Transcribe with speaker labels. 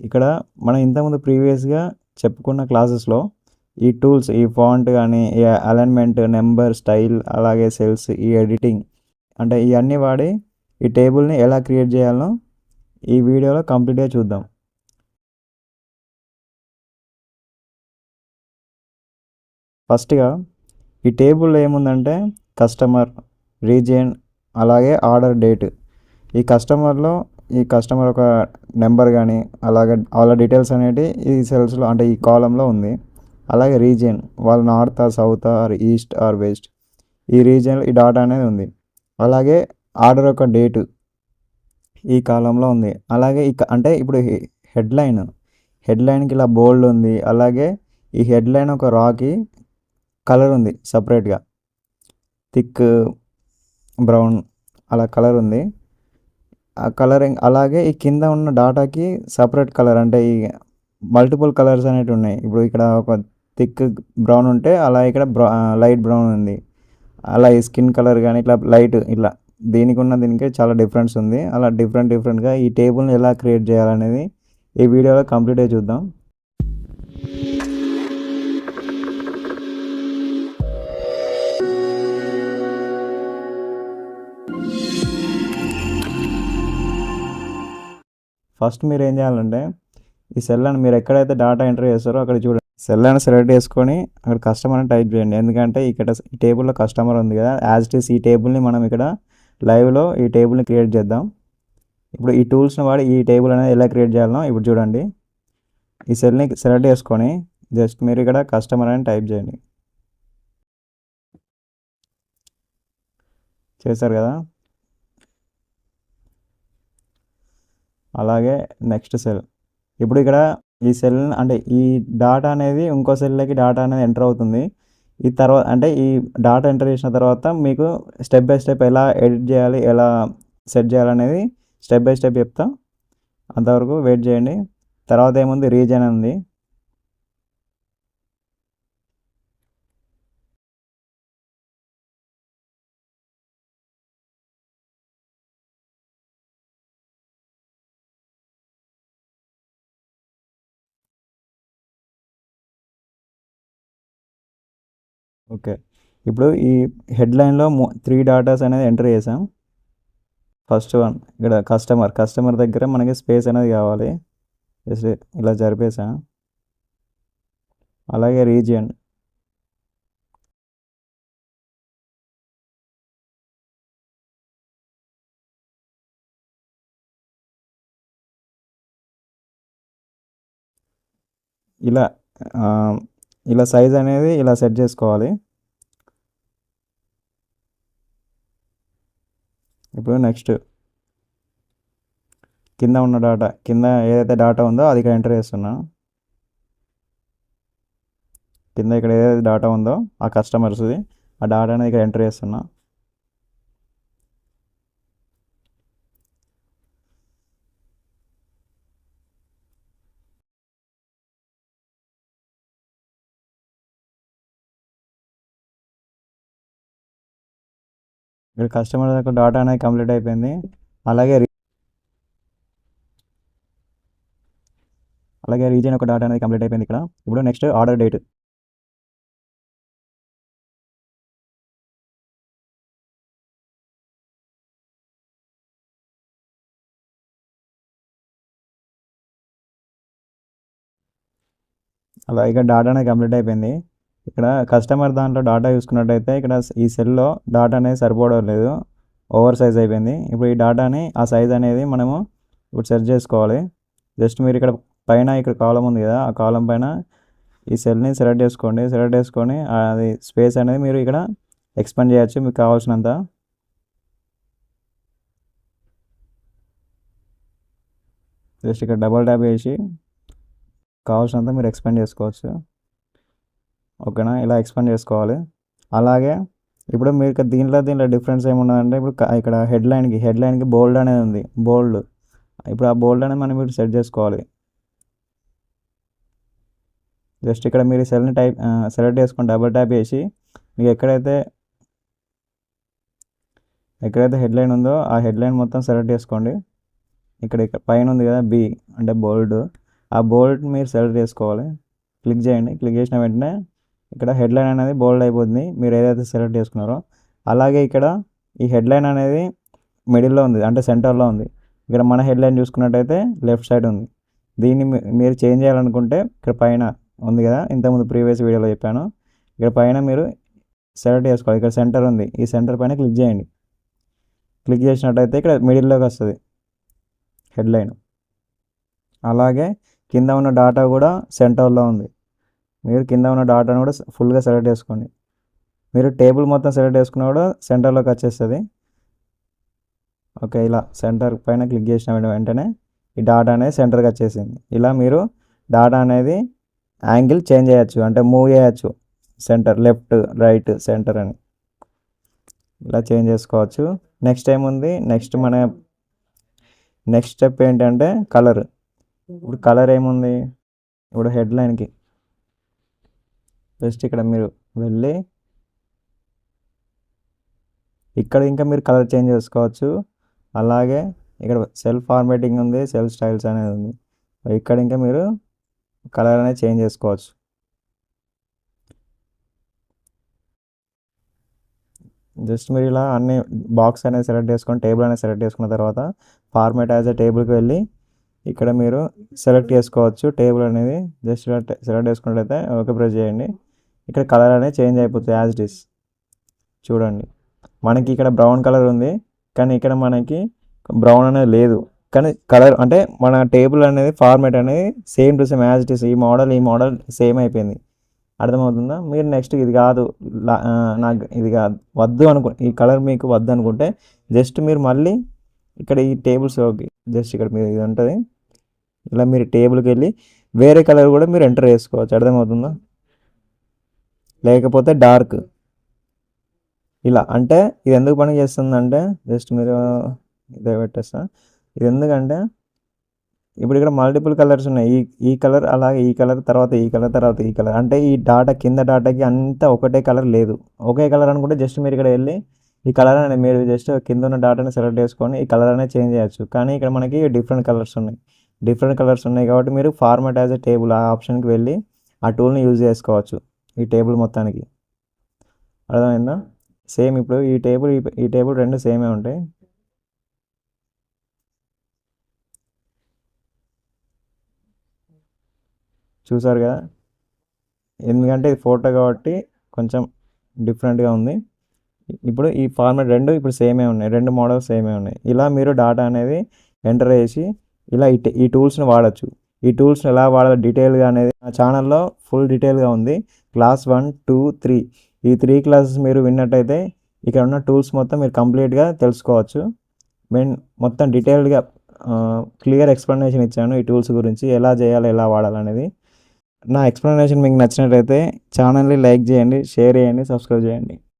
Speaker 1: ఇక్కడ మనం ఇంతకుముందు ప్రీవియస్‌గా చెప్పుకున్న క్లాసెస్‌లో ఈ టూల్స్, ఈ ఫాంట్ గానీ, ఈ అలైన్‌మెంట్, నంబర్, స్టైల్ అలాగే సెల్స్, ఈ ఎడిటింగ్ అంటే ఇయన్నీ వాడి ఈ టేబుల్‌ని ఎలా క్రియేట్ చేయాలనో ఈ వీడియోలో కంప్లీట్‌గా చూద్దాం. ఫస్ట్‌గా ఈ టేబుల్‌లో ఏముందంటే కస్టమర్, రీజియన్ అలాగే ఆర్డర్ డేట్. ఈ కస్టమర్ ఒక నెంబర్ గానీ అలాగే వాళ్ళ డీటెయిల్స్ అనేటివి ఈ సెల్స్‌లో అంటే ఈ కాలమ్‌లో ఉంది. అలాగే రీజియన్ వాళ్ళు నార్తా, సౌతా ఆర్ ఈస్ట్ ఆర్ వెస్ట్ ఈ రీజియన్‌లో ఈ డాటా అనేది ఉంది. అలాగే ఆర్డర్ యొక్క డేటు ఈ కాలమ్‌లో ఉంది. అలాగే అంటే ఇప్పుడు హెడ్‌లైన్‌కి ఇలా బోల్డ్ ఉంది. అలాగే ఈ హెడ్‌లైన్ ఒక రాకి కలర్ ఉంది సెపరేట్‌గా. థిక్ బ్రౌన్ అలా కలర్ ఉంది. ఆ కలరింగ్ అలాగే ఈ కింద ఉన్న డాటాకి సెపరేట్ కలర్ అంటే ఈ మల్టిపుల్ కలర్స్ అనేటివి ఉన్నాయి. ఇప్పుడు ఇక్కడ ఒక థిక్ బ్రౌన్ ఉంటే అలా ఇక్కడ లైట్ బ్రౌన్ ఉంది. అలా ఈ స్కిన్ కలర్ గానీ ఇట్లా లైట్ ఇట్లా దీనికి చాలా డిఫరెన్స్ ఉంది. అలా డిఫరెంట్‌గా ఈ టేబుల్‌ని ఎలా క్రియేట్ చేయాలనేది ఈ వీడియోలో కంప్లీట్‌గా చూద్దాం. ఫస్ట్ మీరేం చేయాలంటే ఈ సెల్ అని మీరు ఎక్కడైతే డాటా ఎంటర్ చేస్తారో అక్కడ చూడండి. సెల్ అని సెలెక్ట్ చేసుకొని అక్కడ కస్టమర్ అని టైప్ చేయండి. ఎందుకంటే ఇక్కడ ఈ టేబుల్‌లో కస్టమర్ ఉంది కదా! యాజ్ ఇట్ ఈస్ ఈ టేబుల్‌ని మనం ఇక్కడ లైవ్‌లో ఈ టేబుల్‌ని క్రియేట్ చేద్దాం. ఇప్పుడు ఈ టూల్స్‌ని వాడి ఈ టేబుల్ అనేది ఎలా క్రియేట్ చేయాలనో ఇప్పుడు చూడండి. ఈ సెల్‌ని సెలెక్ట్ చేసుకొని జస్ట్ మీరు ఇక్కడ కస్టమర్ అని టైప్ చేయండి. చేశారు కదా! అలాగే నెక్స్ట్ సెల్. ఇప్పుడు ఇక్కడ ఈ సెల్ అంటే ఈ డాటా అనేది ఇంకో సెల్‌లోకి డాటా అనేది ఎంటర్ అవుతుంది. ఈ తర్వాత అంటే ఈ డాటా ఎంటర్ చేసిన తర్వాత మీకు స్టెప్ బై స్టెప్ ఎలా ఎడిట్ చేయాలి, ఎలా సెట్ చేయాలనేది స్టెప్ బై స్టెప్ చెప్తా. అంతవరకు వెయిట్ చేయండి. తర్వాత ఏముంది రీజియన్ ఉంది. ఓకే. ఇప్పుడు ఈ హెడ్‌లైన్‌లో 3 డాటాస్ అనేది ఎంటర్ చేసాం. ఫస్ట్ వన్ ఇక్కడ కస్టమర్ దగ్గర మనకి స్పేస్ అనేది కావాలి. జస్ట్ ఇలా జరిపేసా. అలాగే రీజియన్. ఇలా ఇలా సైజ్ అనేది ఇలా సెట్ చేసుకోవాలి. ఇప్పుడు నెక్స్ట్ కింద ఉన్న కింద ఏదైతే డాటా ఉందో అది ఇక్కడ ఎంటర్ చేస్తున్నా. కింద ఇక్కడ ఏదైతే డాటా ఉందో ఆ కస్టమర్స్‌ది ఆ డాటా అనేది ఇక్కడ ఎంటర్ చేస్తున్నా. ఇక్కడ కస్టమర్ యొక్క డాటా అనేది కంప్లీట్ అయిపోయింది. అలాగే రీజియన్ యొక్క డాటా అనేది కంప్లీట్ అయిపోయింది ఇక్కడ. ఇప్పుడు నెక్స్ట్ ఆర్డర్ డేట్. అలా ఇక్కడ డాటా అనేది కంప్లీట్ అయిపోయింది. ఇక్కడ కస్టమర్ దాంట్లో డాటా చూసుకున్నట్టయితే ఇక్కడ ఈ సెల్‌లో డాటా అనేది సరిపోవడం లేదు. ఓవర్ సైజ్ అయిపోయింది. ఇప్పుడు ఈ డాటాని ఆ సైజ్ అనేది మనము ఇప్పుడు సెట్ చేసుకోవాలి. జస్ట్ మీరు ఇక్కడ పైన ఇక్కడ కాలమ్ ఉంది కదా! ఆ కాలమ్ పైన ఈ సెల్‌ని సెలెక్ట్ చేసుకోండి. సెలెక్ట్ చేసుకొని అది స్పేస్ అనేది మీరు ఇక్కడ ఎక్స్పాండ్ చేయొచ్చు మీకు కావాల్సినంత. జస్ట్ ఇక్కడ డబుల్ ట్యాప్ చేసి కావాల్సినంత మీరు ఎక్స్పాండ్ చేసుకోవచ్చు. ఓకేనా? ఇలా ఎక్స్పాండ్ చేసుకోవాలి. అలాగే ఇప్పుడు మీకు దీంట్లో డిఫరెన్స్ ఏమున్నదంటే ఇప్పుడు ఇక్కడ హెడ్‌లైన్‌కి బోల్డ్ అనేది ఉంది. బోల్డ్. ఇప్పుడు ఆ బోల్డ్ అనేది మనం ఇప్పుడు సెట్ చేసుకోవాలి. జస్ట్ ఇక్కడ మీరు సెలెక్ట్ చేసుకొని డబుల్ ట్యాప్ చేసి మీకు ఎక్కడైతే హెడ్‌లైన్ ఉందో ఆ హెడ్‌లైన్ మొత్తం సెలెక్ట్ చేసుకోండి. ఇక్కడ పైన ఉంది కదా! బి అంటే బోల్డ్. ఆ బోల్డ్ మీరు సెలెక్ట్ చేసుకోవాలి. క్లిక్ చేయండి. క్లిక్ చేసిన వెంటనే ఇక్కడ హెడ్లైన్ అనేది బోల్డ్ అయిపోతుంది మీరు ఏదైతే సెలెక్ట్ చేసుకున్నారో. అలాగే ఇక్కడ ఈ హెడ్లైన్ అనేది మిడిల్లో ఉంది, అంటే సెంటర్లో ఉంది. ఇక్కడ మన హెడ్లైన్ చూసుకున్నట్టయితే లెఫ్ట్ సైడ్ ఉంది. దీన్ని మీరు చేంజ్ చేయాలనుకుంటే ఇక్కడ పైన ఉంది కదా, ఇంతకుముందు ప్రీవియస్ వీడియోలో చెప్పాను. ఇక్కడ పైన మీరు సెలెక్ట్ చేసుకోవాలి. ఇక్కడ సెంటర్ ఉంది, ఈ సెంటర్ పైన క్లిక్ చేయండి. క్లిక్ చేసినట్టయితే ఇక్కడ మిడిల్లోకి వస్తుంది హెడ్లైన్. అలాగే కింద ఉన్న డాటా కూడా సెంటర్లో ఉంది. మీరు కింద ఉన్న డాటాను కూడా ఫుల్గా సెలెక్ట్ చేసుకోండి. మీరు టేబుల్ మొత్తం సెలెక్ట్ చేసుకున్నా కూడా సెంటర్లోకి వచ్చేస్తుంది. ఓకే, ఇలా సెంటర్ పైన క్లిక్ చేసిన వెంటనే ఈ డాటా అనేది సెంటర్కి వచ్చేసింది. ఇలా మీరు డాటా అనేది యాంగిల్ చేంజ్ చేయొచ్చు, అంటే మూవ్ చేయొచ్చు. సెంటర్, లెఫ్ట్, రైట్, సెంటర్ అని ఇలా చేంజ్ చేసుకోవచ్చు. నెక్స్ట్ ఏముంది, నెక్స్ట్ స్టెప్ ఏంటంటే కలర్. ఇప్పుడు కలర్ ఏముంది, ఇప్పుడు హెడ్లైన్కి జస్ట్ ఇక్కడ మీరు వెళ్ళి ఇక్కడ ఇంకా మీరు కలర్ చేంజ్ చేసుకోవచ్చు. అలాగే ఇక్కడ సెల్ఫ్ ఫార్మాటింగ్ ఉంది, సెల్ఫ్ స్టైల్స్ అనేది ఉంది. ఇక్కడ ఇంకా మీరు కలర్ అనేది చేంజ్ చేసుకోవచ్చు. జస్ట్ మీరు ఇలా అన్ని బాక్స్ అనేది సెలెక్ట్ చేసుకొని టేబుల్ అనేది సెలెక్ట్ చేసుకున్న తర్వాత ఫార్మాట్ యాజ్ ఎ టేబుల్కి వెళ్ళి ఇక్కడ మీరు సెలెక్ట్ చేసుకోవచ్చు టేబుల్ అనేది. జస్ట్ సెలెక్ట్ చేసుకున్నట్లయితే ఓకే ప్రెస్ చేయండి. ఇక్కడ కలర్ అనేది చేంజ్ అయిపోతుంది యాజ్ ఇట్ ఈస్. చూడండి, మనకి ఇక్కడ బ్రౌన్ కలర్ ఉంది, కానీ ఇక్కడ మనకి బ్రౌన్ అనేది లేదు. కానీ కలర్ అంటే మన టేబుల్ అనేది ఫార్మాట్ అనేది same to same as it is. ఈ మోడల్ సేమ్ అయిపోయింది. అర్థమవుతుందా? మీరు నెక్స్ట్ ఇది కాదు, నాకు ఇది కాదు వద్దు ఈ కలర్ మీకు వద్దు అనుకుంటే జస్ట్ మీరు మళ్ళీ ఇక్కడ ఈ టేబుల్స్లోకి జస్ట్ ఇక్కడ మీరు ఇది ఉంటుంది, ఇలా మీరు టేబుల్కి వెళ్ళి వేరే కలర్ కూడా మీరు ఎంటర్ చేసుకోవచ్చు. అర్థమవుతుందా? లేకపోతే డార్క్ ఇలా. అంటే ఇది ఎందుకు పని చేస్తుందంటే జస్ట్ మీరు ఇదే పెట్టేస్తా. ఇది ఎందుకంటే ఇప్పుడు ఇక్కడ మల్టిపుల్ కలర్స్ ఉన్నాయి. ఈ కలర్, అలాగే ఈ కలర్, తర్వాత ఈ కలర్, తర్వాత ఈ కలర్. అంటే ఈ డాటా కింద డాటాకి అంతా ఒకటే కలర్ లేదు. ఒకే కలర్ అనుకుంటే జస్ట్ మీరు ఇక్కడ వెళ్ళి ఈ కలర్ అనేది మీరు జస్ట్ కింద ఉన్న డాటాని సెలెక్ట్ చేసుకొని ఈ కలర్ అనేది చేంజ్ చేయొచ్చు. కానీ ఇక్కడ మనకి డిఫరెంట్ కలర్స్ ఉన్నాయి కాబట్టి మీరు ఫార్మాట్ యాజ్ ఎ టేబుల్ ఆ ఆప్షన్కి వెళ్ళి ఆ టూల్ని యూజ్ చేసుకోవచ్చు ఈ టేబుల్ మొత్తానికి. అర్థమైందా? సేమ్ ఇప్పుడు ఈ టేబుల్ రెండు సేమే ఉంటాయి. చూసారు కదా, ఎందుకంటే ఇది ఫోటో కాబట్టి కొంచెం డిఫరెంట్గా ఉంది. ఇప్పుడు ఈ ఫార్మాట్ రెండు ఇప్పుడు సేమే ఉన్నాయి, రెండు మోడల్స్ సేమే ఉన్నాయి. ఇలా మీరు డాటా అనేది ఎంటర్ చేసి ఇలా ఈ టూల్స్ని వాడచ్చు. ఈ టూల్స్ని ఎలా వాడాలి డీటెయిల్గా అనేది నా ఛానల్లో ఫుల్ డీటెయిల్గా ఉంది. క్లాస్ 1, 2, 3 ఈ 3 క్లాసెస్ మీరు విన్నట్టయితే ఇక్కడ ఉన్న టూల్స్ మొత్తం మీరు కంప్లీట్గా తెలుసుకోవచ్చు. మొత్తం డీటెయిల్డ్గా క్లియర్ ఎక్స్ప్లెనేషన్ ఇచ్చాను ఈ టూల్స్ గురించి, ఎలా చేయాలి, ఎలా వాడాలనేది. నా ఎక్స్ప్లెనేషన్ మీకు నచ్చినట్లయితే ఛానల్ని లైక్ చేయండి, షేర్ చేయండి, సబ్స్క్రైబ్ చేయండి.